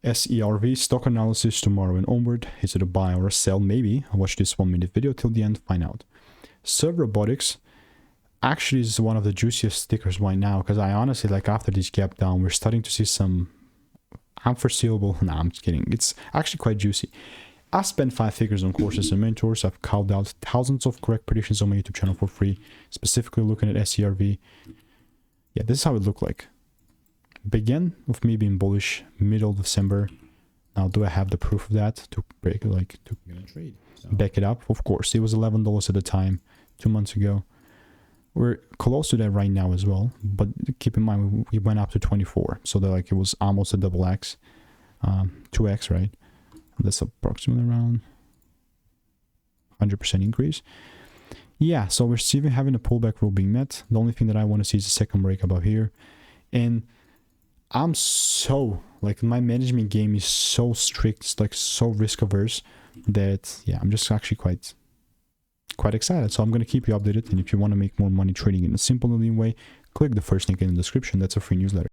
SERV stock analysis tomorrow and onward. Is it a buy or a sell? Maybe. I'll watch this 1-minute video till the end, find out. SERV Robotics actually is one of the juiciest stickers right now, because I honestly, like, after this gap down, we're starting to see some unforeseeable. Nah, I'm just kidding. It's actually quite juicy. I've spent 5 figures on courses and mentors. I've called out thousands of correct predictions on my YouTube channel for free, specifically looking at SERV. Yeah, this is how it looked like. Began with me being bullish middle of December. Now, do I have the proof of that to break, like, to trade? So. Back it up? Of course. It was $11 at the time, 2 months ago. We're close to that right now as well, but keep in mind we went up to 24, so that, like, it was almost a double X, 2X, right? That's approximately around 100% increase. Yeah, so we're still having a pullback rule being met. The only thing that I want to see is a second break above here. And I'm so, like, my management game is so strict, it's like so risk averse that, yeah, I'm just actually quite excited. So I'm going to keep you updated. And if you want to make more money trading in a simple and lean way, click the first link in the description. That's a free newsletter.